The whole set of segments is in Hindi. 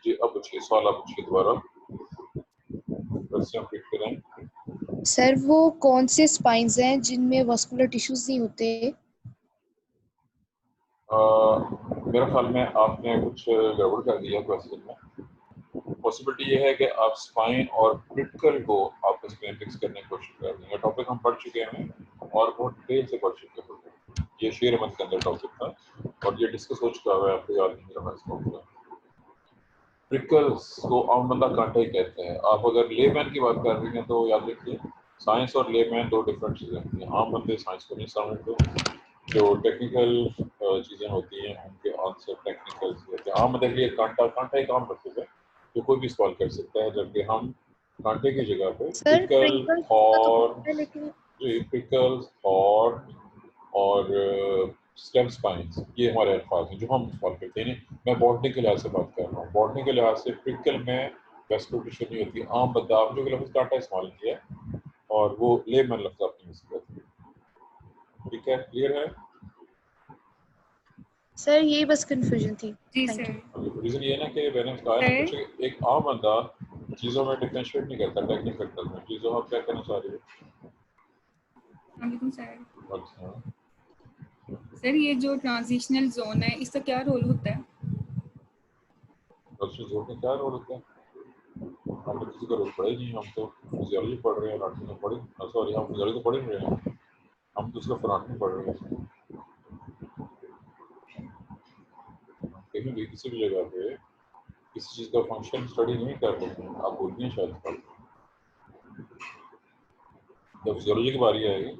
जी अब पूछिए सवाल, आप पूछिए दोबारा, क्वेश्चन पिक करें। सर वो कौन से स्पाइंस हैं जिनमें वस्कुलर टिश्यूज नहीं होते? मेरे ख्याल में आपने कुछ गड़बड़ कर दिया क्वेश्चन में। पॉसिबिलिटी ये है कि आप स्पाइन और क्रिटिकल को आपस में मिक्स करने की कोशिश कर रहे हैं। टॉपिक हम पढ़ चुके हैं और बहुत डिटेल से पढ़ चुके हैं। ये शेर अहमद के अंदर टॉपिक था और ये डिस्कस हो चुका है, आपको याद नहीं रहा इसको। प्रिकल्स को आम बंदा कांटा ही कहते हैं। आप अगर लेमैन की बात कर रही हैं तो याद रखिए साइंस और लेमैन दो डिफरेंट चीज़ें होती हैं। आम बंदे साइंस को नहीं समझते, जो टेक्निकल चीज़ें होती हैं उनके आंसर टेक्निकल होते हैं। आम बंदे के लिए कांटा कांटा एक आम मतलब है जो कोई भी सवाल कर सकता है, जबकि हम कांटे की जगह पे सर प्रिकल प्रिंकल्स और है लेकिन प्रिकल्स और स्टेम स्पाइंस ये हमारे अल्फाज हैं जो हम इस्तेमाल करते हैं। मैं बॉटनी के लिहाज से बात कर रहा हूँ। बॉटनी के लिहाज से प्रिकल में वेस्कुलर टिश्यू नहीं होती। आम बंदा आपने जो लफ्ज़ कांटा इस्तेमाल किया है और वो लेमन लफ्ज़ आपने यूज़ किया। ठीक है, क्लियर है? सर यही बस कंफ्यूजन थी। जी थैंक सर। यू। रीज़न ये है ना कि मैंने कहा ना कुछ एक आम बंदा चीज़ों में डिफरेंशिएट नहीं करता टेक्निकल टर्म में। चीज़ों आप क्या कहना चाह रही हो? वालेकुम सर। अच्छा सर ये जो ट्रांजिशनल जोन है इसका क्या रोल होता है? डॉक्टर जोड़ में क्या रोल होता है? हम तो किसी का रोल पढ़े नहीं, हम तो फिजियोलॉजी पढ़ रहे हैं, एनाटॉमी तो पढ़े, सॉरी हम फिजियोलॉजी तो पढ़ ही रहे हैं, हम तो उसका एनाटॉमी पढ़ रहे हैं। कहीं भी किसी भी जगह पे किसी चीज़ का फंक्शन स्टडी नहीं कर रहे हैं, आप बोल नहीं शायद कल जब फिजियोलॉजी की बारी आएगी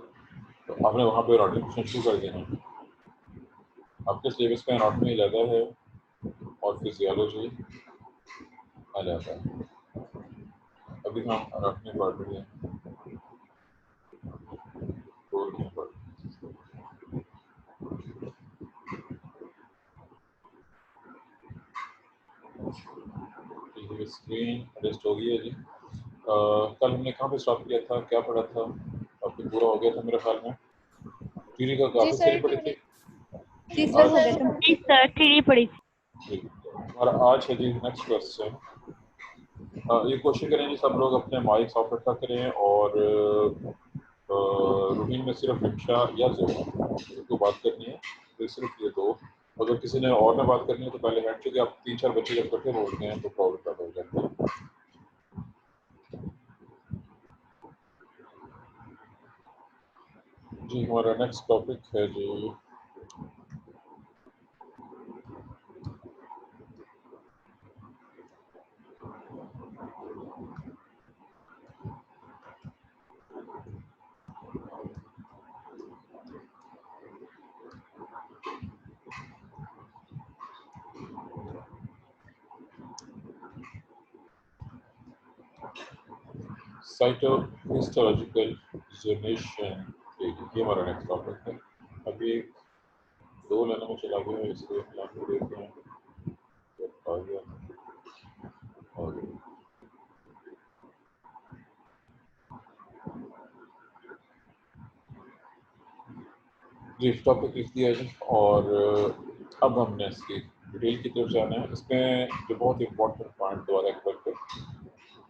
तो आपने वहाँ पे एनाटॉमी पूछना शुरू कर देना। आपके सिलेबस में एनाटॉमी अलग है और फिजियोलॉजी अलग है। अभी हम एनाटॉमी पढ़ रहे हैं तो नहीं पढ़ रहे। स्क्रीन अरेस्ट हो गई है जी। कल हमने कहाँ पे स्टॉप किया था, क्या पढ़ा था? आपको पूरा हो गया था मेरे ख्याल में। थ्योरी का काफी सारी पढ़ी थी। जी सर हो गया था। जी सर, थ्री पढ़ी। हमारा आज है जी नेक्स्ट क्वेश्चन। ये कोशिश करें जी सब लोग अपने माइक ऑफ रखा करें और रूटीन में सिर्फ रिक्शा या जोर को बात करनी है तो सिर्फ ये दो। अगर किसी ने और में बात करनी है तो पहले हैंड, क्योंकि आप 3-4 बच्चे जब इकट्ठे बोलते हैं तो प्रॉब्लम पैदा हो जाती है। जी हमारा नेक्स्ट टॉपिक है जी साइटोहिस्टोलॉजिकल जोनेशन। ये हमारा नेक्स्ट टॉपिक है। अभी 2 लाइनों में चला गया है, इसको लागू देखते हैं आ गया और जी टॉपिक लिख दिया है और अब हमने इसकी डिटेल की तरफ जाना है। इसमें जो बहुत इंपॉर्टेंट पॉइंट दोबारा एक बार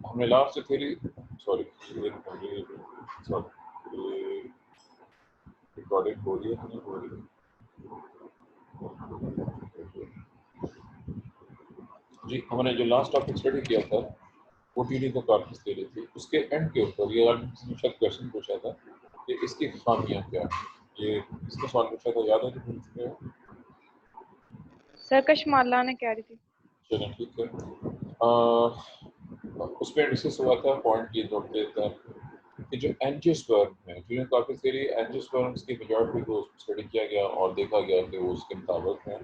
हमने लास्ट थ्योरी सॉरी रिकॉर्डिंग हो रही है नहीं हो रही है। जी हमने जो लास्ट टॉपिक स्टडी किया था वो टीडी को कार्पस थ्योरी थी। उसके एंड के ऊपर ये किसी ने शायद क्वेश्चन पूछा था कि इसकी खामियां क्या है। ये इसका सवाल पूछा था, याद है कि भूल चुके हो? सर कशमाला ने कह रही थी। चलो ठीक है। उसमें डिस्कस हुआ था, पॉइंट ये नोट देता है कि जो एंजियोस्पर्म है, जो कार्पस थ्योरी एंजियोस्पर्म्स की मेजॉरिटी को स्टडी किया गया और देखा गया कि वो उसके मुताबिक है।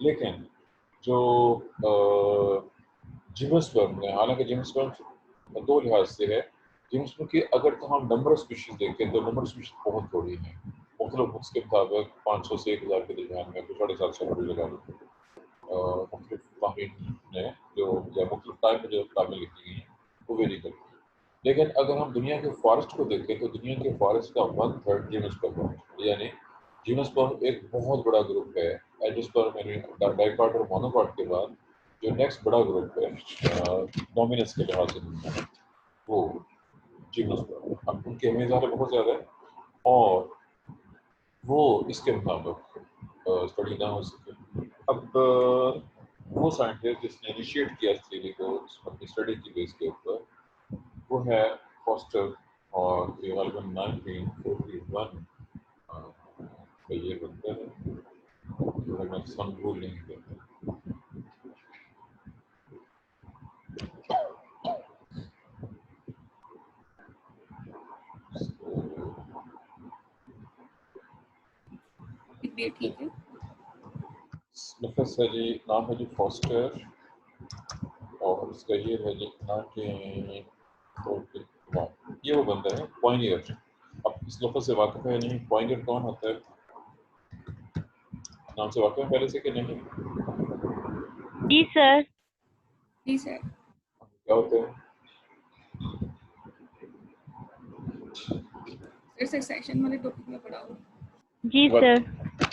लेकिन जो जिम्नोस्पर्म है, हालांकि जिम्नोस्पर्म दो लिहाज से है। जिम्नोस्पर्म की अगर तो हम नंबर ऑफ स्पीशीज देखें तो नंबर ऑफ स्पीशीज बहुत थोड़ी हैं। मुख्तलिफ बुक्स के मुताबिक 500 से 1000 के दरमियान में, कुछ 750 भी लगा लो। मुख्तलिफ तामील ने जो या मुख्तलिफ टाइम में जो तामील लिखी गई हैं वो वेरी करती है। लेकिन अगर हम दुनिया के फॉरेस्ट को देखें तो दुनिया के फॉरेस्ट का 1/3 जिम्नोस्पर्म है। यानी जिम्नोस्पर्म एक बहुत बड़ा ग्रुप है। एंजियोस्पर्म यानी डाइकॉट और मोनोकॉट के बाद जो नेक्स्ट बड़ा ग्रुप है डोमिनेंस के लिहाज से दुनिया में, वो जिम्नोस्पर्म। अब उनकी अहमियत बहुत ज़्यादा है और वो इसके मुताबिक स्टडी ना हो सके। अब वो साइंटिस्ट जिसने इनिशिएट किया इस थ्योरी को अपनी स्टडी की बेस के ऊपर, वो है फॉस्टर, और ये गालिबन 1941 का ये बनता है, तो मैं सन भूल नहीं करता। ठीक है। लफ्ज़ है जी, नाम है जी फॉस्टर, और इसका ये है जी 1941। ये वो बंदा है पॉइनियर। अब इस लफ्ज़ से वाकिफ़ है नहीं? पॉइनियर कौन होता है? नाम से वाकिफ़ है पहले से कि नहीं? जी सर। जी सर। क्या होता है? सर सक्सेशन वाले टॉपिक में पढ़ा हुआ। जी सर।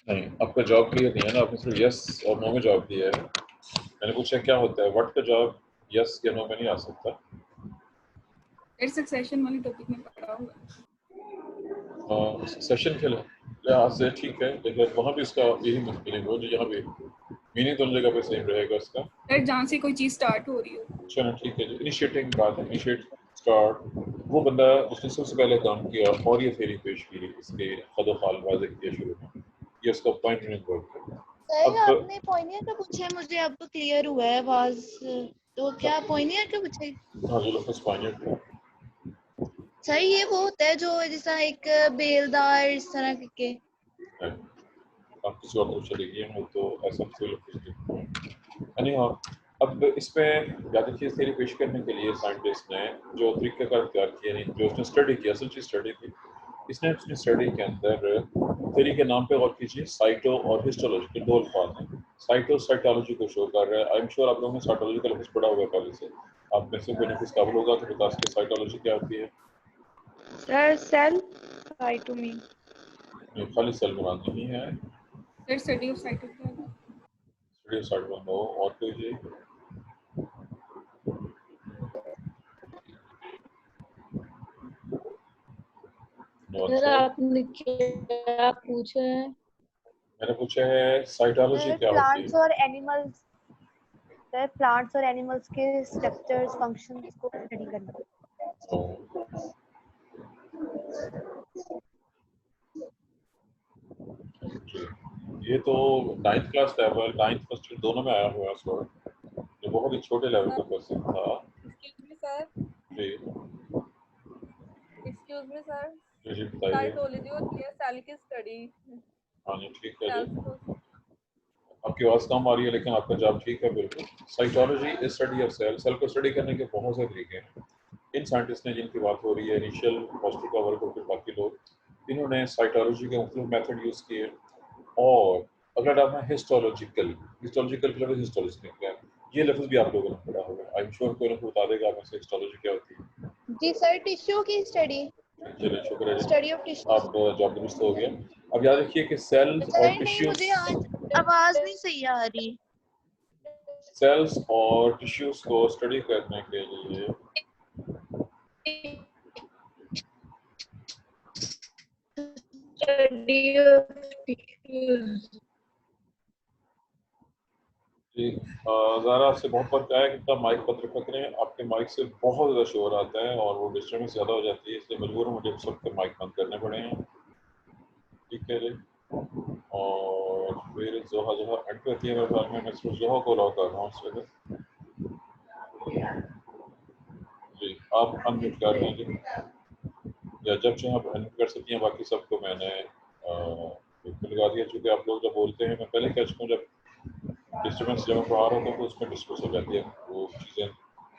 नहीं, आपका जवाब क्लियर नहीं है ना, आपने सिर्फ यस और नो में जवाब दिया है। मैंने पूछा क्या होता है, व्हाट का जवाब यस या नो में नहीं आ सकता। सर सक्सेशन वाले टॉपिक में पढ़ा हुआ। सेशन के लिहाज से ठीक है, लेकिन वहाँ भी इसका यही मीनिंग हो जो यहाँ भी मीनिंग दोनों जगह पे सेम रहेगा इसका। सर जहाँ से कोई चीज़ स्टार्ट हो रही हो। चलो ठीक है जी, इनिशिएटिंग बात है, इनिशिएट स्टार्ट। वो बंदा जिसने सबसे पहले काम किया और ये थ्योरी पेश की, इसके खदोखाल वाज़े किया शुरू में, ये उसका पॉइंट वर्क है। सर आपने पॉइनियर का पूछा है, मुझे अब क्लियर हुआ है आवाज, तो क्या पॉइनियर का पूछा है? हाँ जो लफ्ज़ पॉइंट सर ये वो होता है जो जैसा एक बेलदार इस तरह के। है, आप किसी और को चलेगी है तो ऐसा कोई लफ्ज़ नहीं है। यानी हाँ, अब इस पे ज़्यादा चीज़ थ्योरी पेश करने के लिए साइंटिस्ट ने जो तरीक़ाकार इख्तियार किया, यानी जो उसने स्टडी की, असल चीज़ स्टडी थी, इसने अपनी स्टडी के अंदर थ्योरी के नाम पे गौर कीजिए, साइटो और हिस्टोलॉजी के दो अल्फाज हैं। साइटो साइटोलॉजी को शो कर रहा है। आई एम श्योर आप लोगों ने साइटोलॉजी का लफ्ज़ पढ़ा हुआ है पहले से। आप में से कोई ना कुछ काबिल होगा तो बता सकते साइटोलॉजी क्या होती है? सर सेल साइटोमी। ये खाली सेल मुराद नहीं है। Sir study of cytoplasm. Study of cytoplasm और कोई जी? सर आपने क्या पूछा है? मैंने पूछा है साइटोलॉजी क्या होती है? प्लांट्स और एनिमल्स, सर प्लांट्स और एनिमल्स के स्ट्रक्चर्स फंक्शंस को स्टडी करना। जी, ये तो 9th class level, 9th first year दोनों में आया हुआ है सर, जो बहुत ही छोटे लेवल का क्वेश्चन था। Excuse me sir. जी एक्सक्यूज मी सर। जी बताइए। साइटोलॉजी होती है सेल की स्टडी। हाँ जी ठीक है सेल्स जी, को। आपकी आवाज़ कम आ रही है लेकिन आपका जवाब ठीक है बिल्कुल। Cytology is study of cell. Cell को स्टडी करने के बहुत से तरीके हैं। इन साइंटिस्ट ने जिनकी बात हो रही है, इनिशियल फॉस्टर का वर्क और फिर बाकी लोग, इन्होंने साइटोलॉजी के मुख्तलिफ मेथड यूज़ किए। और अगर आप हैं हिस्टोलॉजिकल, हिस्टोलॉजिकल के लफ्ज़ हिस्टोलॉजी क्या है, ये लफ्ज़ भी आप लोगों ने पढ़ा होगा। आई एम श्योर कोई ना कोई बता देगा आप में से हिस्टोलॉजी क्या होती है। जी सर, टिश्यू की स्टडी, चलिए शुक्र है जी, स्टडी ऑफ टिश्यू। आप जवाब दुरुस्त हो गया। अब याद रखिए कि सेल्स और सर नहीं, टिश्यूज, मुझे आज आवाज नहीं सही आ रही। सेल्स और टिश्यूज को स्टडी करने के लिए स्टडी ऑफ टिश्यूज। जी ज़ारा आपसे बहुत बार कहा है कि अपना माइक पत्र पकड़ें, आपके माइक से बहुत ज़्यादा शोर आता है और वो डिस्टर्बेंस ज़्यादा हो जाती है, इसलिए मजबूर हूँ मुझे सबके माइक बंद करने पड़े हैं। ठीक है जी। और फिर जोहा जोहा एंड करती है, मेरे ख्याल में मैं सिर्फ जोहा को लॉक कर रहा हूँ इस वक्त। जी आप अनम्यूट कर रहे हैं जी, या जब चाहे आप अनम्यूट कर सकती हैं। बाकी सबको मैंने लगा दिया, चूँकि आप लोग जब बोलते हैं, मैं पहले कह चुका हूँ, जब डिस्टर्बेंस जब मैं पढ़ा रहा हूँ तो उसमें डिस्कस हो जाती है, वो चीज़ें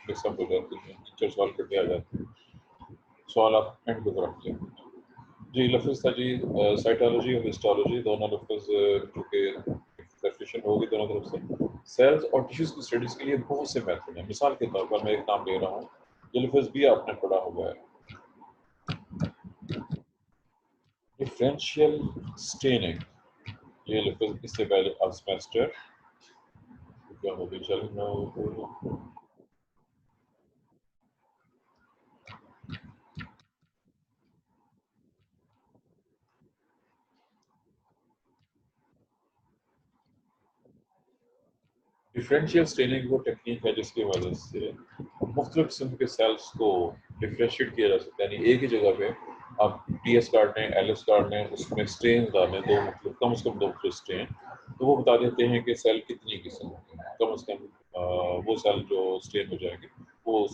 मिक्सअप हो जाती हैं, टीचर सवाल करते आ जाते हैं। सवाल आप एंड को रखते हैं जी। लफ्ज़ था जी साइटोलॉजी और हिस्टोलॉजी, दोनों लफ्ज़ चूँकि क्लैरिफिकेशन होगी दोनों तरफ से। सेल्स और टिश्यूज़ की स्टडीज़ के लिए बहुत से मेथड हैं। मिसाल के तौर पर मैं एक नाम ले रहा हूँ, ये लफ्ज़ भी आपने पढ़ा हुआ है, डिफरेंशियल स्टेनिंग। ये लफ्ज़ इससे पहले आप सेमेस्टर क्या हो गया चल रहा हो डिफरेंशियल स्टेनिंग वो टेक्निक है जिसकी वजह से मुख्तलिफ किस्म के सेल्स को डिफ्रेंशिएट किया जा सकता है, यानी एक ही जगह पे आप टीएस कार्ड लें, एलएस कार्ड लें, उसमें स्ट्रेन डालें, दो मुख्तलिफ कम से कम दो मुख्तलिफ स्ट्रेन, तो वो बता देते हैं कि सेल कितनी किस्म के हैं, कम से कम वो सेल जो स्ट्रेन हो जाएगी वो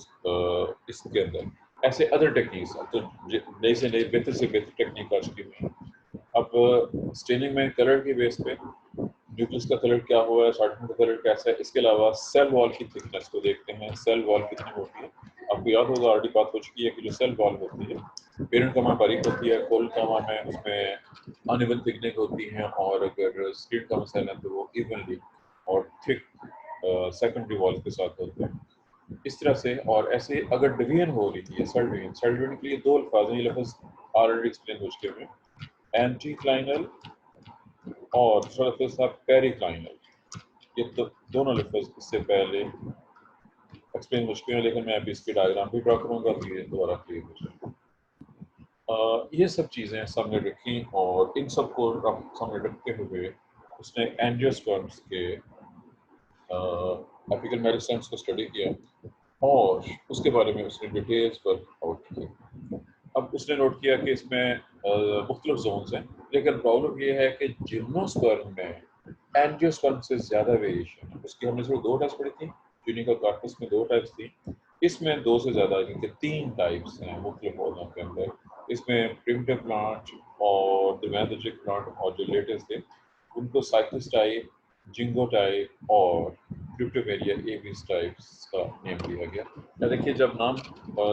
इसके अंदर। ऐसे अदर टेक्निक्स तो नई से नई बेहतर से बेहतर टेक्निक आ चुकी हुई है। अब स्टेनिंग में कलर के बेस पे न्यूक्लियस का कलर क्या हुआ है, साइटोप्लाज्म का कलर कैसा है, इसके अलावा सेल वॉल की थिकनेस को देखते हैं, सेल वॉल कितनी होती है। आपको याद होगा ऑलरेडी बात हो चुकी है कि जो सेल वॉल होती है, पेरेंट कमा बारीक होती है, कोल कमा है उसमें अनइवन थिकनेस होती है, और अगर स्क्रीन कमा सेल है तो वो इवनली और थिक सेकेंडरी वॉल के साथ होते हैं इस तरह से। और ऐसे अगर डिवीजन हो रही है, सेल डिवीजन के लिए दो अल्फाज हैं, ये लफ्ज़ ऑलरेडी एक्सप्लेन हो चुके हैं, एंटीक्लाइनल और दूसरा लफ्ज़ था पेरिक्लाइनल। ये दोनों लफ्ज़ इससे पहले एक्सप्लेन हो चुके हैं, लेकिन मैं अभी इसकी डायग्राम भी ड्रा करूँगा तो ये दोबारा क्लियर हो जाएगा। ये सब चीज़ें सामने रखी और इन सब को सामने रखते हुए उसने एंजियोस्पर्म्स के एपिकल मेरिस्टेम्स को स्टडी किया और उसके बारे में उसने डिटेल्स वर्क आउट किए। अब उसने नोट किया कि इसमें मुख्तलिफ जोन्स हैं, लेकिन प्रॉब्लम ये है कि जिम्नोस्पर्म में एंजियोस्पर्म से ज़्यादा वेरिएशन है। उसकी हमने सिर्फ दो टाइप्स पढ़ी थी, ट्यूनिका कार्पस में दो टाइप्स थी, इसमें दो से ज़्यादा, जिनके तीन टाइप्स हैं मुख्तलिफ पौधों के अंदर। इसमें प्रिमिटिव प्लांट और द्विमेंद्रजिक प्लांट और जो लेटेस्ट थे उनको साइक्लिस टाइप, जिंगो टाइप और क्रिप्टोमेरिया एविस टाइप्स का नेम दिया गया। या देखिए जब नाम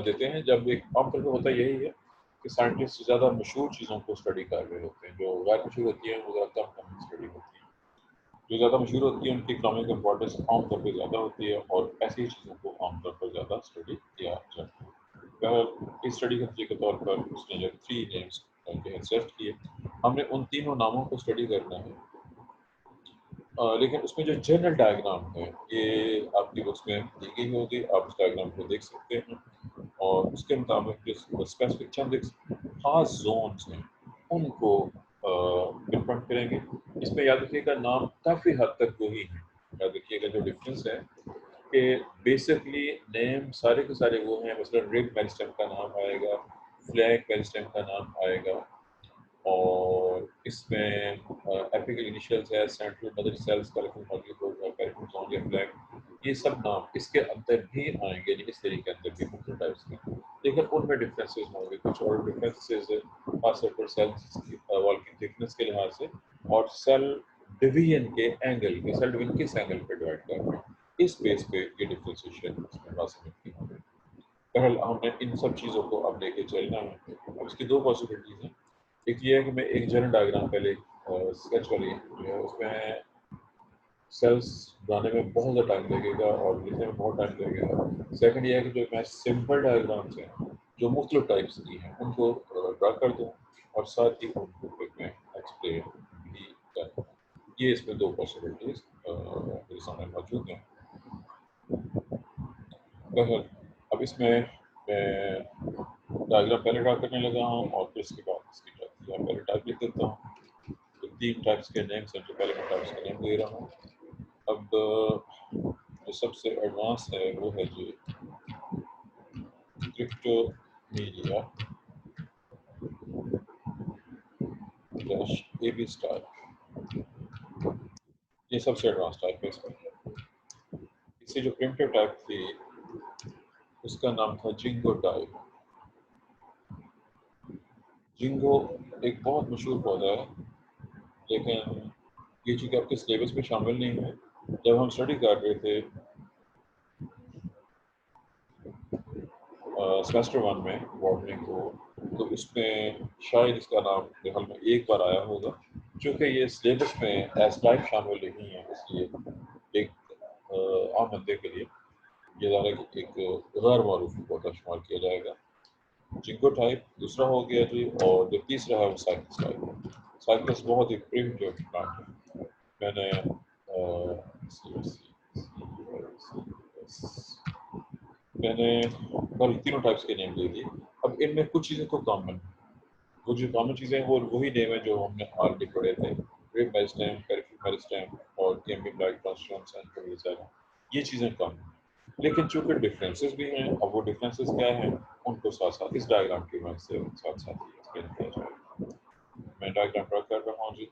देते हैं, जब एक आमतौर पर होता यही है कि साइंटिस्ट ज़्यादा मशहूर चीज़ों को स्टडी कर रहे होते हैं, जो गैर मशहूर होती हैं वो ज़्यादा कम स्टडी होती हैं। जो ज़्यादा मशहूर होती है उनकी इकोनॉमिक इम्पोर्टेंस आमतौर पर ज़्यादा होती है और ऐसी चीज़ों को आमतौर पर ज़्यादा स्टडी किया जाता है। इस स्टडी के नतीजे के तौर पर उसने जो 3 नेम्स सेलेक्ट किए, हमने उन तीनों नामों को स्टडी करना है। लेकिन उसमें जो जनरल डायग्राम है ये आपकी बुक्स में दी गई होगी, आप उस डायग्राम को देख सकते हैं और उसके मुताबिक जो स्पेसिफिक चंद खास जोन्स हैं उनको पिनपॉइंट करेंगे। इसमें याद रखिएगा नाम काफ़ी हद तक वही है। याद रखिएगा जो डिफरेंस है कि बेसिकली नेम सारे के सारे वो हैं, मसलन रिग मेरिस्टेम का नाम आएगा, फ्लैग मेरिस्टेम का नाम आएगा, और इसमें एपिकल इनिशियल्स है, central mother cells collection zone या फ्लैग, ये सब नाम इसके अंदर भी आएंगे, इस तरीके के अंदर भी मुख्तलिफ टाइप्स के, लेकिन उनमें डिफरेंसेस होंगे। कुछ और डिफरेंसेस खासतौर पर सेल्स वॉल की थिकनेस के लिहाज से और सेल डिवीजन के एंगल के, सेल डिवीजन किस एंगल पे डिवाइड कर रहे हैं, इस बेस पे ये डिफरेंशिएशन इसमें लाजमी होगी। बहरहाल हमने इन सब चीज़ों को अब लेके चलना है। अब इसकी दो पॉसिबिलिटीज़ हैं, एक ये है कि मैं एक जनरल डायग्राम पहले स्केच वाली जो है उसमें सेल्स बनाने में बहुत ज़्यादा टाइम लगेगा और लिखने में बहुत टाइम लगेगा। सेकंड ये है कि जो मैं सिंपल डायग्राम्स हैं जो मुख्तलिफ टाइप्स की हैं उनको ड्रा कर दूँ और साथ ही उनको फिर मैं एक्सप्लेन भी कर दूँ। ये इसमें दो पॉसिबिलिटीज़ मेरे सामने मौजूद हैं। अब इसमें मैं डायग्राम पहले ड्रा करने लगा हूँ और फिर इसके बाद इसकी पहले टाइप लिख देता हूँ। तो 3 टाइप्स के नेम्स हैं, जो पहले मैं टाइप्स का नेम दे रहा हूँ। अब जो सबसे एडवांस है वो है जी क्रिप्टोमेरिया AB स्टार, ये सबसे एडवांस टाइप है इसमें। इससे जो प्रिमिटिव टाइप थी उसका नाम था जिंगो टाइप। जिंगो एक बहुत मशहूर पौधा है, लेकिन ये चूँकि आपके सिलेबस में शामिल नहीं है। जब हम स्टडी कर रहे थे सेमेस्टर 1 में बॉटनी को, तो इसमें शायद इसका नाम हाल में एक बार आया होगा। चूँकि ये सिलेबस में एज टाइप शामिल नहीं है, इसलिए एक आम बंदे के लिए ये ज़्यादा एक गैर मारूफ पौधा शुमार किया जाएगा। जिंगो टाइप दूसरा हो गया जी, और जो तीसरा है वो साइक्लिस टाइप। साइक्लिस बहुत ही प्रिमिटिव प्लांट है। मैंने मैंने कल तीनों टाइप्स के नेम दे दिए। अब इनमें कुछ चीज़ें तो कॉमन हैं, वो जो कॉमन चीज़ें हैं वो वही नेम है जो हमने ऑलरेडी पढ़े थे, रिब मेरिस्टेम, पेरिफेरल मेरिस्टेम और केम्बियम लाइट ट्रांसफ्यूजन सेंट्रल, ये चीज़ें कॉमन हैं। लेकिन चूंकि डिफरेंसेस भी हैं, अब वो डिफरेंसेस क्या हैं उनको साथ साथ इस डायग्राम की मदद से साथ साथ ही एक्सप्लेन किया जाएगा। मैं डायग्राम ड्रा कर रहा हूँ जी,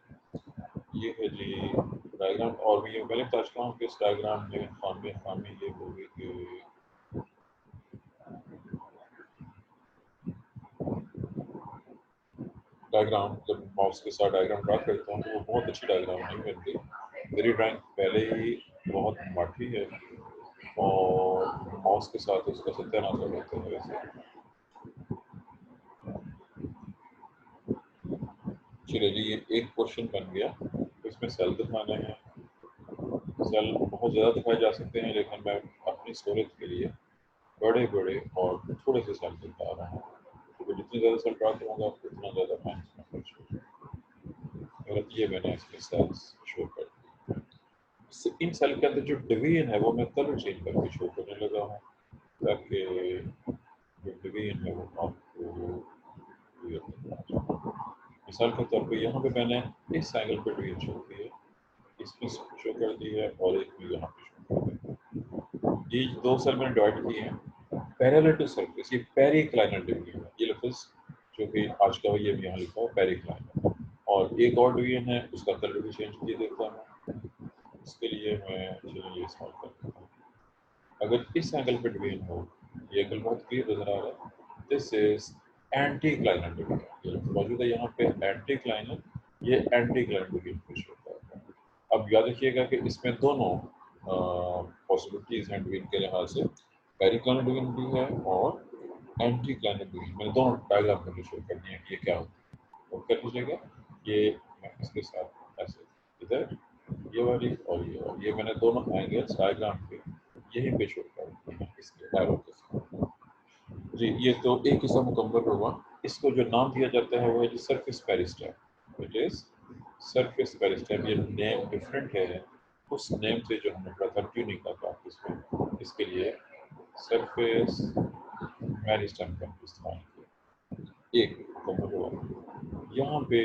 ये है जी डायग्राम। और मैं ये पहले बता चुका हूँ कि इस डायग्राम में खामी ये होगी कि डायग्राम जब माउस के साथ डायग्राम ड्रा करता हूँ तो वो बहुत अच्छी डायग्राम नहीं बनती। मेरी ड्राइंग पहले ही बहुत माठी है और माउस के साथ उसका सत्यानाश होता है। वैसे चलिए जी, ये एक क्वेश्चन बन गया। इसमें सेल दिखाने हैं, सेल बहुत ज़्यादा दिखाए जा सकते हैं लेकिन मैं अपनी सहूलियत के लिए बड़े बड़े और थोड़े से सेल दिखा रहा हूँ, क्योंकि जितनी ज़्यादा सेल ड्रा करूँगा उतना ज़्यादा टाइम इसमें खर्च होगा। ये मैंने इसमें सेल्स शो कर दिए। इन सेल के अंदर जो डिवीजन है वो मैं कलर चेंज करके शो करने लगा हूँ ताकि जो डिवीजन है वो आपको मिसाल के तौर पे यहाँ पे मैंने इस एंगल पे डिवीजन शो की है, इसमें शो कर दी है और एक में यहाँ पे शो कर दी है। ये दो सेल मैंने डिवाइड किए हैं पैरेलल टू सरफेस, ये पेरिक्लाइनल डिवीजन है। ये लफ्ज़ जो कि आज का ये भी यहाँ लिखा है पेरिक्लाइनल। और एक और डिवीजन है उसका कलर भी चेंज किए देता हूँ। इसके लिए मैं चलिए ये इस्तेमाल करता हूँ। अगर इस एंगल पे डिवीजन हो, ये एंगल बहुत क्लियर नजर आ रहा है, दिस इज एंटीक्लाइनल डिवीजन। ये मौजूद है यहाँ पे एंटीक्लाइनल, ये एंटीक्लाइनल डिवीजन पे शो कर रहा है। अब याद रखिएगा कि इसमें दोनों पॉसिबिलिटीज हैं डिवीजन के लिहाज से, पेरिक्लाइनल डिवीजन भी है और एंटीक्लाइनल डिवीजन। मैंने दोनों डायग्राम में शो कर दिए कि ये क्या होता है। तो कर लीजिएगा, ये मैं इसके साथ ऐसे इधर ये वाली और ये मैंने दोनों एंगल्स डायग्राम पे यही पे शो कर दिए हैं इसके एरो के साथ जी। ये तो एक हिस्सा मुकम्मल होगा। इसको जो नाम दिया जाता है वो है जी सरफेस पेरिस्टेम। इट इज सरफेस पेरिस्टेम। ये नेम डिफरेंट है उस नेम से जो हमने पढ़ा था ट्यूनिक का इसमें, इसके लिए सरफेस मेरिस्टेम का इस्तेमाल किया। एक मुकम्मल होगा यहाँ पे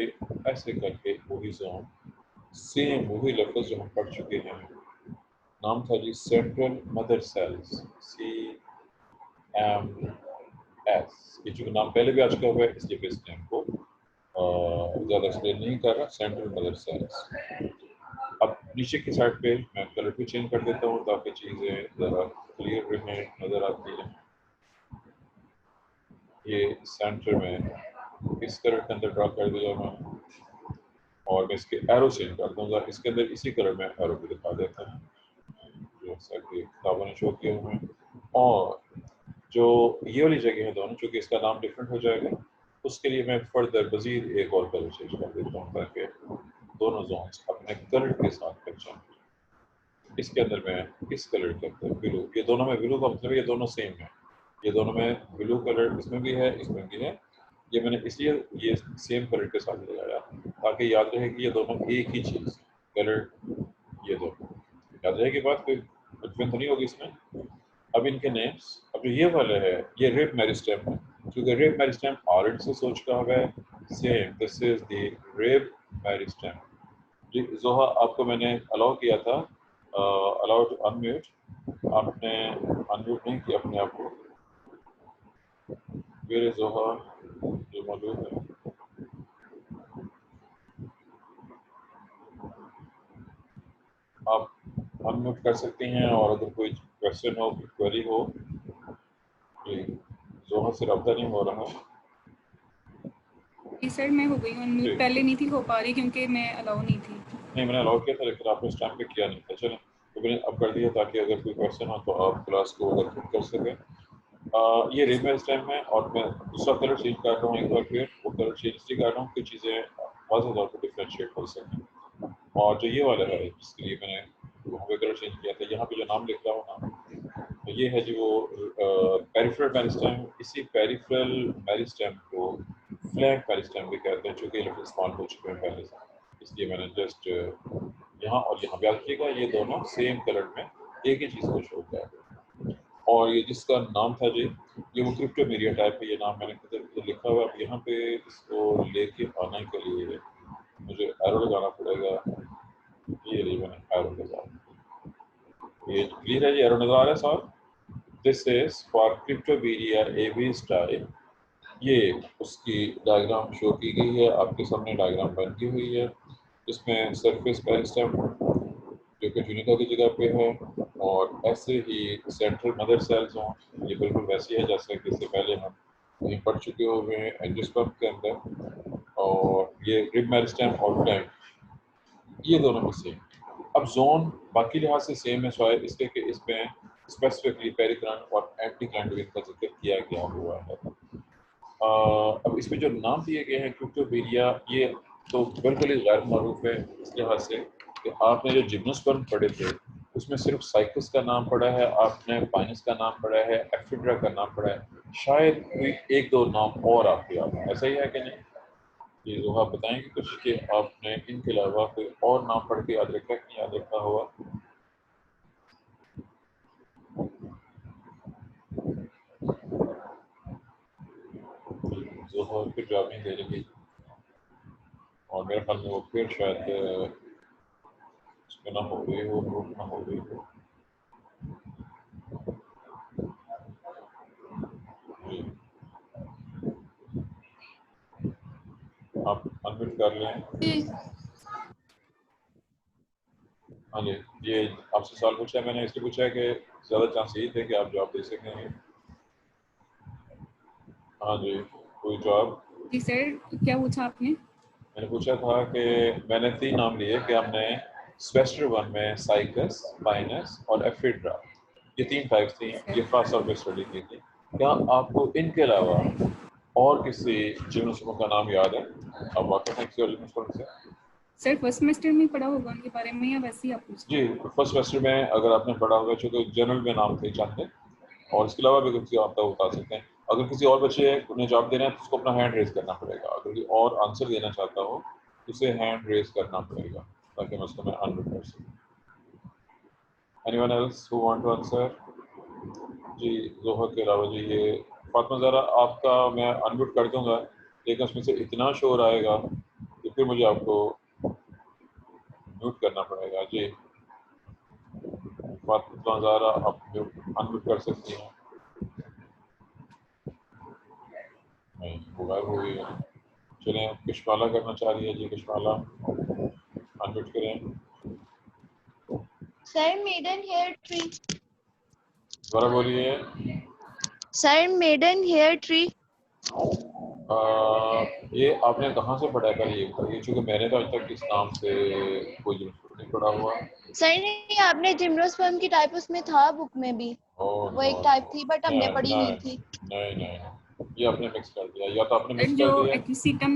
ऐसे करके वही जोन सेम वही लफ्ज़ जो हम पढ़ चुके हैं, नाम था जी सेंट्रल मदर सेल्स, CMS। ये चूँकि नाम पहले भी आ चुका हुआ है इसलिए मैं इस नेम को ज़्यादा एक्सप्लेन नहीं कर रहा। Central mother cells. अब नीचे की साइड पे मैं कलर भी चेंज कर देता हूँ ताकि चीज़ें ज़रा क्लियर रहें, नज़र आती हैं। ये सेंटर में इस कलर के अंदर ड्रा कर दिया मैं और मैं इसके एरो चेंज कर दूंगा। इसके अंदर इसी कलर में एरो भी दिखा देता है जैसा कि किताबों ने शो किए हुए हैं। और जो ये वाली जगह है दोनों, चूँकि इसका नाम डिफरेंट हो जाएगा, उसके लिए मैं फर्दर मजीद एक और कलर चेंज कर देता हूँ ताकि दोनों जोन्स अपने कलर के साथ पहचान। इसके अंदर मैं इस कलर के अंदर ब्लू, ये दोनों में ब्लू का मतलब ये दोनों सेम है, ये दोनों में ब्लू कलर इसमें भी है इसमें भी है। ये मैंने इसलिए ये सेम कलर के साथ लगाया ताकि याद रहे कि ये दोनों एक ही चीज़ कलर, ये दोनों याद रहेगी बात, कोई कन्फ्यूजन नहीं होगी इसमें। अब इनके नेम्स, अब ये वाला है ये रिब मेरिस्टेम है, क्योंकि रिब मेरिस्टेम ऑलरेडी से सोच का हुआ है same, this is the rib meristem जी। जोहा आपको मैंने अलाउ किया था, अलाउ टू अनम्यूट, आपने अनम्यूट नहीं किया अपने आप को। मेरे जोहा जो मौजूद है, आप अनम्यूट कर सकती हैं और अगर कोई क्वेश्चन हो, कोई क्वेरी हो जी। जोहा से रब्ता नहीं हो रहा। जी सर मैं हो गई हूँ अनम्यूट, पहले नहीं थी हो पा रही क्योंकि मैं अलाउ नहीं थी। नहीं, मैंने अलाउ किया था लेकिन आपने उस टाइम पे किया नहीं था। चलें तो मैंने अब कर दिया ताकि अगर कोई क्वेश्चन हो तो आप क्लास को अगर फिट कर सकें। ये रिब मेरिस्टेम है और मैं दूसरा कलर चेंज कर रहा हूँ एक बार फिर। वो कलर चेंज इसलिए कर रहा हूँ कि चीज़ें वाज़ेह तौर पर डिफ्रेंशिएट हो सकें। और जो ये वाला है जिसके लिए मैंने वहाँ पे कलर चेंज किया था, यहाँ पे जो नाम लिख रहा हूँ ना, तो ये है जी वो पेरिफेरल मेरिस्टेम। इसी पेरिफेरल मेरिस्टेम को फ्लैंक मेरिस्टेम भी कहते हैं, चूँकि लफ्ज़ इस्तेमाल हो चुके हैं पहले से, इसलिए मैंने जस्ट यहाँ और यहाँ पे याद रखिएगा ये दोनों सेम कलर में एक ही चीज़ को शो और ये जिसका नाम था जी, ये वो क्रिप्टोमेरिया टाइप है, ये नाम मैंने इधर लिखा हुआ है। अब यहाँ पे इसको लेके आने के लिए मुझे एरो लगाना पड़ेगा। ये रही मैंने एरो लगा, ये क्लियर है जी, एरो नजर आ रहा है साहब। This is for cryptomeria AV style. ये उसकी डायग्राम शो की गई है, आपके सामने डायग्राम बन की हुई है। इसमें सरफेस मेरिस्टेम जो कि ट्यूनिका की जगह पे है, और ऐसे ही सेंट्रल मदर सेल्स हों, ये बिल्कुल वैसी है जैसे कि इससे पहले हम कहीं पढ़ चुके हुए हैं एंजियोस्पर्म के अंदर। और ये रिब मेरिस्टेम और टैंक, ये दोनों भी सेम। अब जोन बाकी लिहाज से सेम है स्वाय इसलिए कि इसमें स्पेसिफिकली पेरिक्रन और एंटीक्लैंडोइन का जिक्र किया गया हुआ है। अब इसमें जो नाम दिए गए हैं क्रिप्टोमेरिया, ये तो बिल्कुल ही गैर मारूफ है इस लिहाज से कि आपने जो जिम्नोस्पर्म पढ़े थे उसमें सिर्फ साइकस का नाम पढ़ा है, आपने पाइनस का नाम पढ़ा है, एफिड्रा का नाम पढ़ा है, शायद कोई एक दो नाम और आपके याद हैं, ऐसा ही है कि नहीं? ये जो आप बताएंगे कुछ कि आपने इनके अलावा कोई और नाम पढ़ के याद रखा कि याद रखा हुआ? जोहर फिर जवाब नहीं दे रही, और मेरे ख्याल में वो फिर शायद उसमें ना हो गई हो, ग्रुप ना हो गई हो। जी आप अनम्यूट कर लें। हाँ जी, ये आपसे सवाल पूछा है मैंने, इसलिए पूछा है कि ज़्यादा चांस यही थे कि आप जवाब दे सकेंगे। हाँ जी, कोई जवाब? जी सर, क्या पूछा आपने? मैंने पूछा था कि मैंने 3 नाम लिए कि हमने सेमेस्टर 1 में साइकस, पाइनस और एफिड्रा, ये 3 टाइप्स थी, ये खास तौर पे स्टडी की थी। क्या आपको इनके अलावा और किसी जिम्नोस्पर्म का नाम याद है? आप वाकिफ हैं किसी और जिम्नोस्पर्म से? सर फर्स्ट सेमेस्टर में पढ़ा होगा उनके बारे में या वैसे ही आप पूछ रहे जी, फर्स्ट सेमेस्टर में अगर आपने पढ़ा होगा, चूँकि जनरल में नाम थे चंद, और इसके अलावा भी किसी आप बता सकते हैं। अगर किसी और बच्चे उन्हें जवाब देना है तो उसको अपना हैंड रेज करना पड़ेगा। अगर कोई और आंसर देना चाहता हो तो उसे हैंड रेज करना पड़ेगा ताकि मैं उसको अनम्यूट कर सकूं। Anyone else who want to answer? जी जोहर के अलावा जी, ये फातिमा ज़रा आपका मैं अनम्यूट कर दूंगा, लेकिन उसमें से इतना शोर आएगा कि फिर मुझे आपको म्यूट करना पड़ेगा। जी फातिमा ज़रा आप अनम्यूट कर सकती हैं? नहीं, वो गायब हो गई है। चलें, किशमाला करना चाह रही है जी, किशमाला अनम्यूट करें। Sir maidenhair tree. दोबारा बोलिए। Sir maidenhair tree. ये आपने कहाँ से पढ़ा है पहले ये बताइए, क्योंकि मैंने तो आज तक इस नाम से कोई जिम्नोस्पर्म नहीं पढ़ा हुआ। सर नहीं, आपने जिम्नोस्पर्म की टाइप उसमें था बुक में भी, वो एक टाइप थी बट हमने पढ़ी नहीं थी। नहीं नहीं, ये आपने मिक्स कर दिया, या तो आपने सर मिक्स जो कर दिया। एक्विसिटम,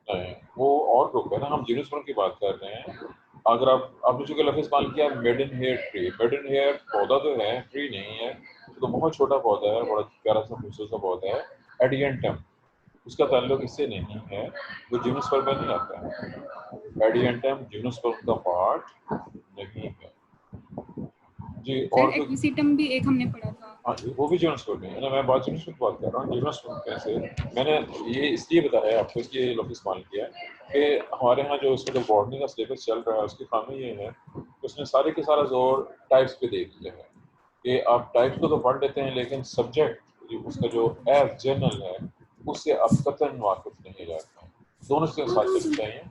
नहीं, वो और ग्रुप है ना, हम जिम्नोस्पर्म की बात कर रहे हैं। अगर आपने चूंकि लफ्ज़ इस्तेमाल किया maidenhair tree, maidenhair पौधा तो है, ट्री नहीं है, तो बहुत छोटा पौधा है, बड़ा प्यारा सा खूबसूरत सा पौधा है, एडियंटम। उसका ताल्लुक इससे नहीं है, वो जिम्नोस्पर्म में नहीं आता है। एडियंटम जिम्नोस्पर्म का पार्ट नहीं है जी। सर और तो एक्विसिटम भी एक हमने पढ़ा था। हाँ, वो भी जिम्नोस्पर्म है ना, मैं बात जिम्नोस्पर्म की बात कर रहा हूँ। जिम्नोस्पर्म कैसे, मैंने ये इसलिए बताया आपको, इसलिए लफ्ज़ इस्तेमाल किया कि हमारे यहाँ जो उसका जो बॉटनी का सिलेबस चल रहा है उसकी खामी ये है, उसने सारे के सारा जोर टाइप्स पे दे दिया है कि आप टाइप्स को तो पढ़ लेते हैं, लेकिन सब्जेक्ट उसका जो एज जनरल है उससे आप कतई वाकिफ नहीं रहते हैं। दोनों चीज़ें साथ चलनी चाहिए,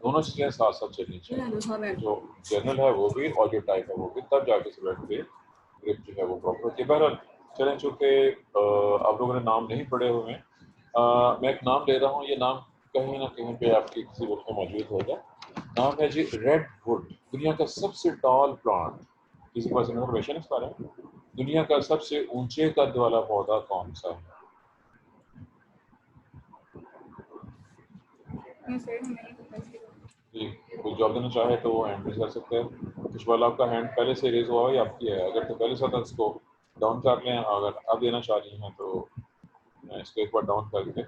दोनों चीज़ें साथ साथ चलनी चाहिए, जो जनरल है वो भी और जो टाइप है वो भी, तब जाके सब्जेक्ट पे ग्रिप जो है वो प्रॉपर होती है। बहरहाल चलें, चूँकि आप लोगों ने नाम नहीं पढ़े हुए हैं, मैं एक नाम ले रहा हूँ, ये नाम कहीं ना कहीं पे आपकी किसी बुक में मौजूद होगा। नाम है जी रेड वुड, दुनिया का सबसे टॉल प्लांट। किसी के पास इन्फॉर्मेशन है इस बारे में? दुनिया का सबसे ऊंचे कद वाला पौधा कौन सा है? नहीं सर, हमें नहीं पता इसके बारे में। जी, कोई जवाब देना चाहे तो वो हैंड रेज कर सकते हैं। कुछ वाला आपका हैंड पहले से रेज हुआ है या आपकी है? अगर तो पहले से था इसको डाउन कर लें, अगर आप देना चाह रही हैं तो मैं इसको एक बार डाउन करके,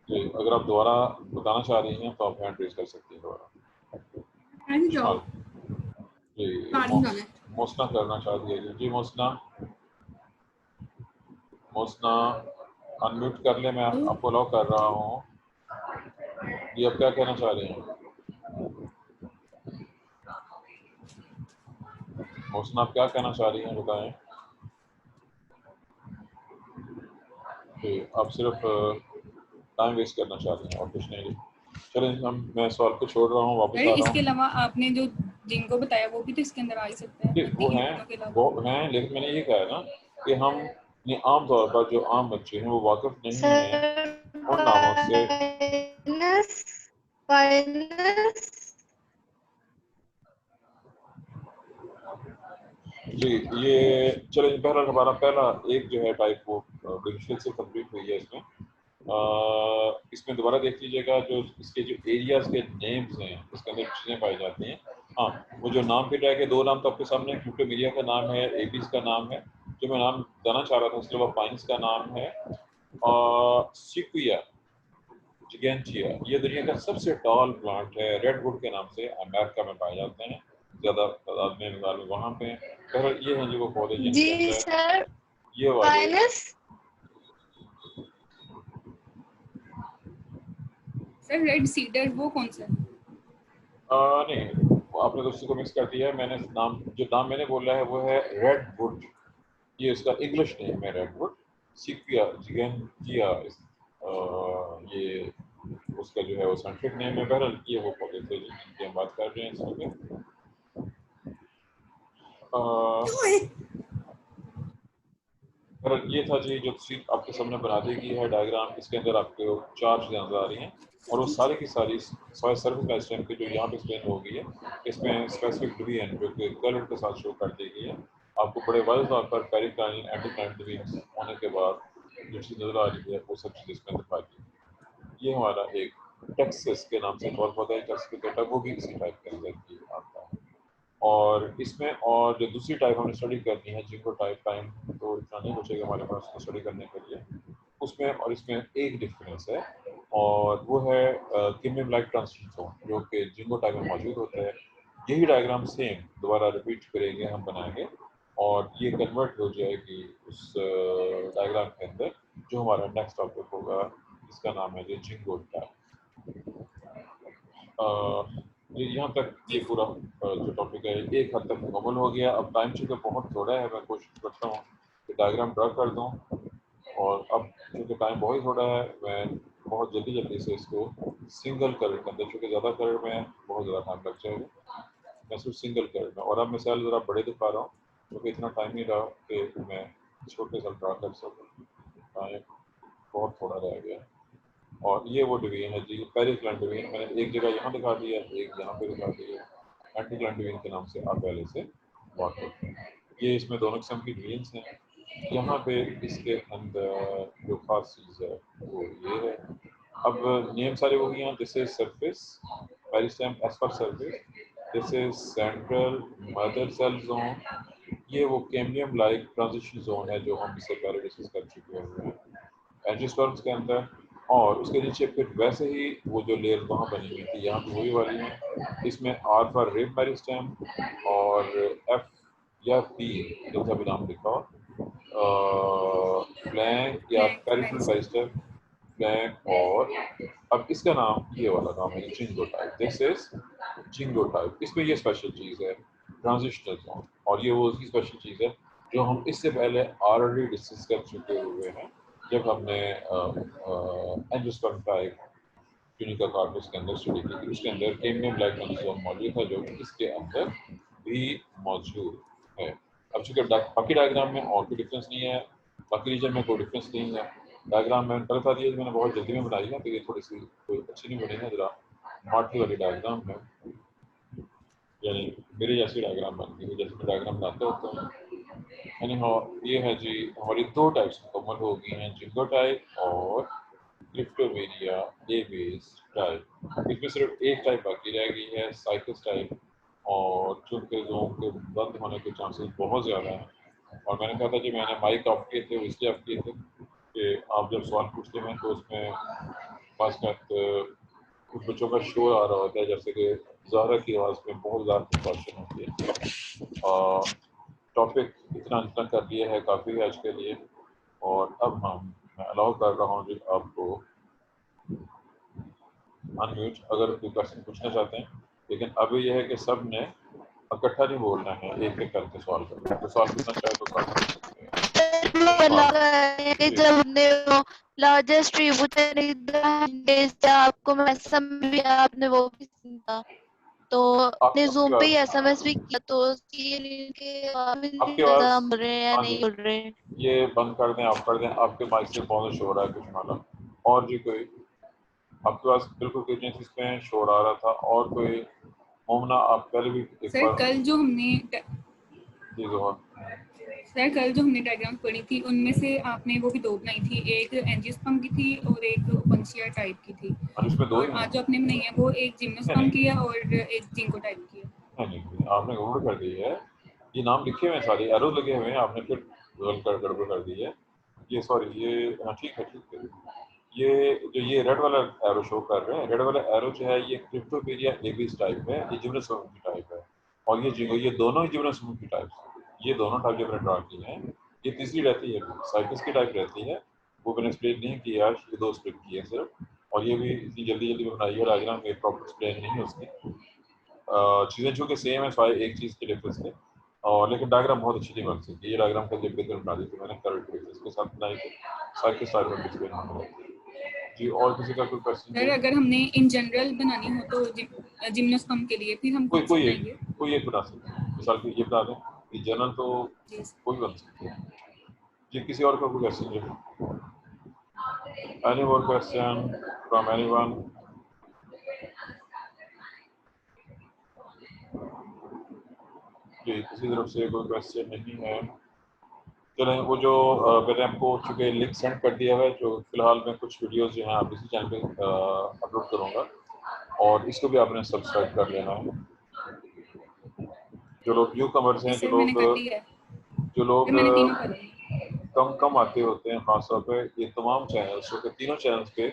जी अगर आप दोबारा बताना चाह रही हैं तो आप हैंड रेज कर सकती हैं दोबारा। हाँ जी, जाओ। जी पानी खाना है। मोसना करना चाहती है जी। मोसना अनम्यूट कर ले, मैं आपको अलाउ कर रहा हूँ। जी आप क्या कहना चाह रहे हैं? मोसना आप क्या कहना चाह रही हैं, बताएं। जी आप सिर्फ टाइम वेस्ट करना चाह रही हैं और कुछ नहीं। चलें मैं सवाल को छोड़ रहा हूँ, वापस आ रहा इसके हूँ। अलावा आपने जो जिनको बताया वो भी तो इसके अंदर आ ही सकता है। वो हैं, लेकिन मैंने ये कहा है ना कि हम आम तौर पर जो आम बच्चे हैं वो वाकिफ नहीं हैं उन नामों से। जी ये चले, पहला हमारा पहला एक जो है टाइप वो डिजिटल से कंप्लीट हुई है। इसमें दोबारा देख लीजिएगा, जो इसके जो एरियाज के नेम्स हैं इसके अंदर चीज़ें पाई जाती हैं। हाँ, वो जो नाम फिट है कि दो नाम तो आपके सामने क्यूटोमीरिया का नाम है, एबीज का नाम है, जो मैं नाम बताना चाह रहा था उसके अलावा पाइंस का नाम है, और सिक्विया जिगेंटिया ये दुनिया का सबसे टॉल प्लांट है, रेडवुड के नाम से अमेरिका में पाए जाते हैं, ज़्यादा तादाद में वहाँ पे। बहरहाल ये हैं जो वो पौधे जिनके अंदर सर ये वाले सर रेड सीडर वो कौन सा है? नहीं, आपने दोस्तों को मिक्स कर दिया है। मैंने नाम मैंने बोला है वो है रेडवुड, ये इसका इंग्लिश नेम है रेडवुड। सिक्विया जिगेंटिया ये उसका जो है वो साइंटिफिक नेम है। बहरहाल ये वो पौधे थे जिनकी हम बात कर रहे हैं इसमें। बहरहाल ये था जी जो सीट आपके सामने बना दी गई है डायग्राम। इसके अंदर आपको 4 चीज़ें नजर आ रही हैं और वो सारी की सारी सॉइल सर्विस लाइफ की जो यहाँ पे एक्सप्लेन हो गई है, इसमें स्पेसिफिक डिवीजन जो कि कलर के साथ शो कर दी गई है। आपको बड़े वाज़ेह तौर पर पेरिक्लाइन एंटीक्लाइन डिवीजन होने के बाद जो चीज़ नजर आ रही है वो सब चीज़ें इसमें अंदर पाई गई। ये हमारा एक टेक्सस के नाम से बहुत पौधा है, टेक्सस वो भी इसी टाइप के अंदर की आता है। और इसमें और जो दूसरी टाइप हमने स्टडी करनी है जिंको टाइप, टाइम तो इतना नहीं बचेगा हमारे पास उसको स्टडी करने के लिए। उसमें और इसमें एक डिफरेंस है और वो है किमियम लाइक ट्रांजिशन जोन जो कि जिंको टाइप में मौजूद होता है। यही डायग्राम सेम दोबारा रिपीट करेंगे, हम बनाएंगे और ये कन्वर्ट हो जाएगी उस डायग्राम के अंदर जो हमारा नेक्स्ट टॉपिक होगा, इसका नाम है जिंको टाइप। यहाँ तक ये पूरा जो टॉपिक है एक हद तक मुकम्मल हो गया। अब टाइम चूँकि बहुत थोड़ा है, मैं कोशिश करता हूँ कि डायग्राम ड्रा कर दूँ, और अब चूँकि टाइम बहुत थोड़ा है मैं बहुत जल्दी से इसको सिंगल कलर के अंदर, चूँकि ज़्यादा कलर में बहुत ज़्यादा टाइम लग जाएगा, मैं सिर्फ सिंगल कलर में। और अब मिसाल ज़रा बड़े दिखा रहा हूँ क्योंकि इतना टाइम नहीं रहा कि मैं छोटे सा ड्रा कर सकूँ, टाइम बहुत थोड़ा रह गया। और ये वो डिवीजन है जी, पेरिक्लाइन डिवीजन। मैंने एक जगह यहाँ दिखा दिया, एक यहाँ पे दिखा दिया। एंटीक्लाइन डिवीजन के नाम से आप पहले से वाकिफ हैं। ये इसमें दोनों किस्म की डिवीजन्स हैं। यहाँ पे इसके अंदर जो खास चीज़ है वो ये है। अब नेम सारे हो गए हैं। This is surface meristem edge पर surface, this is central mother cell zone, ये वो कैम्बियम लाइक ट्रांजिशन जोन है जो हम इससे पहले डिस्कस कर चुके हैं एंजियोस्पर्म्स के अंदर। और उसके नीचे फिर वैसे ही वो जो लेयर वहाँ बनी हुई थी यहाँ पे वही वाली है। इसमें आर फॉर रेप मेरिस्टेम और एफ या पी जैसा भी नाम लिखा हो, फ्लैंक या पेरिफेरल मेरिस्टेम, फ्लैंक। और अब इसका नाम ये वाला नाम है ginkgo type. This is ginkgo type. इसमें ये स्पेशल चीज़ है ट्रांजिशनल जोन, और ये वो उसकी स्पेशल चीज़ है जो हम इससे पहले ऑलरेडी डिस्कस कर चुके हुए हैं जब हमने एंजियोस्पर्म टाइप ट्यूनिका कार्पस के अंदर स्टडी की थी। उसके अंदर कैम्बियम लाइक ट्रांजिशन मौजूद था जो कि इसके अंदर भी मौजूद है। अब चूँकि बाकी डायग्राम में और कोई डिफरेंस नहीं है, बाकी रीजन में कोई डिफरेंस नहीं है। डायग्राम मैंने पहले बता दिया, मैंने बहुत जल्दी में बनाई है तो ये थोड़ी सी कोई अच्छी नहीं बनी है, जरा माठी वाली डायग्राम है, यानी मेरे जैसी डायग्राम बन गई जैसे मैं डायग्राम बनाते होते हैं। यानी ये है जी हमारी 2 टाइप्स मुकम्मल हो गई हैं, जिंगो टाइप और क्रिप्टोमेरिया एबीज टाइप। इसमें सिर्फ एक टाइप बाकी रह गई है, साइकस टाइप, और चूँकि जोन के बंद होने के चांसेस बहुत ज़्यादा हैं। और मैंने कहा था कि मैंने माइक ऑफ किए थे, इसलिए ऑफ किए थे कि आप जब सवाल पूछते हैं तो उसमें खास कुछ बच्चों का शोर आ रहा होता है, जैसे कि ज़ाहरा की आवाज़ में बहुत ज़्यादा प्रिकॉशन होती है। टॉपिक इतना कर लिया है, काफ़ी है आज के लिए। और अब मैं अलाउ कर रहा हूँ जी आपको अनम्यूट अगर कोई क्वेश्चन पूछना चाहते हैं, लेकिन अभी यह है कि सब ने इकट्ठा नहीं बोलना है, एक एक करके सवाल करना है। तो सवाल पूछना चाहे तो सवाल कर सकते हैं। कि जब हमने वो लार्जेस्ट ट्रिब्यूटरी आपको मैसेज भी आपने वो भी सुना, तो अपने जूम पे ही एसएमएस भी किया, तो आपकी आवाज़ बोल रहे हैं या नहीं बोल रहे हैं? ये बंद कर दें, आप कर दें। आपके माइक से बहुत शोर आ रहा है कुछ माला। और जी कोई आपके पास बिल्कुल कोई चीज़ में शोर आ रहा था? और कोई मोमना, आप पहले भी एक सर बार कल जो हमने डायग्राम पढ़ी थी उनमें से आपने वो भी दो बनाई थी, एक एंजियोस्पर्म की थी और एक ओपनशिया टाइप की थी। और आज जो आपने बनाई है वो एक जिम्नोस्पर्म की है और एक जिंको टाइप की है। नहीं, आपने गड़बड़ कर दी है। ये नाम लिखे हुए हैं, सारे एरो लगे हुए हैं, आपने फिर गड़बड़ कर दी है। ये सॉरी, ये हाँ ठीक है। ये रेड वाला एरो शो कर रहे हैं, रेड वाला एरो जो है ये क्रिप्टोपेडिया एबीस टाइप है, ये जिम्नोस्पर्म की टाइप है। और ये दोनों ही जिम्नोस्पर्म की टाइप, ये दोनों टाइप जो मैंने ड्रा की हैं। ये तीसरी रहती है साइकिस की टाइप रहती है, वो मैंने एक्सप्लेन नहीं किया, ये दो एक्सप्लेन किए सिर्फ। और ये भी इतनी जल्दी में बनाई है डायग्राम, ये प्रॉपर एक्सप्लेन नहीं है उसकी। चीज़ें जो कि सेम है, सारी एक चीज़ के डिफरेंस है। और लेकिन डायग्राम बहुत अच्छी नहीं बन सकती। ये डायग्राम का जब बेहतर बना दी थी मैंने, करेक्ट डिफरेंस के साथ बनाई थी, साइकिस टाइप में एक्सप्लेन होना जी। और किसी का कोई क्वेश्चन? सर अगर हमने इन जनरल बनानी हो तो जिम्नोस्पर्म के लिए फिर हम कौन सी बनाएंगे? कोई एक बना सकते हैं। मिसाल के ये बना दें कि जनरल तो कोई बन सकते हैं जी। किसी और का कोई क्वेश्चन जी? Any more question from anyone? जी किसी तरफ से कोई क्वेश्चन नहीं है। चलें, वो जो मैंने आपको चूँकि लिंक सेंड कर दिया है, जो फिलहाल मैं कुछ वीडियोस जो हैं आप इसी चैनल पे अपलोड करूँगा, और इसको भी आपने सब्सक्राइब कर लेना है। जो लोग न्यू कमर्स हैं, जो लोग कम आते होते हैं, खासतौर पे ये तमाम चैनल्स जो कि तीनों चैनल्स पे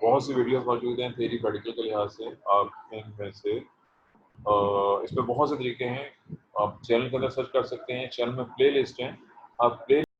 बहुत सी वीडियोस मौजूद हैं थ्योरी प्रैक्टिकल के लिहाज से। आप इनमें से इस पर बहुत से तरीके हैं, आप चैनल के अंदर सर्च कर सकते हैं। चैनल में प्ले लिस्ट हैं, आप प्ले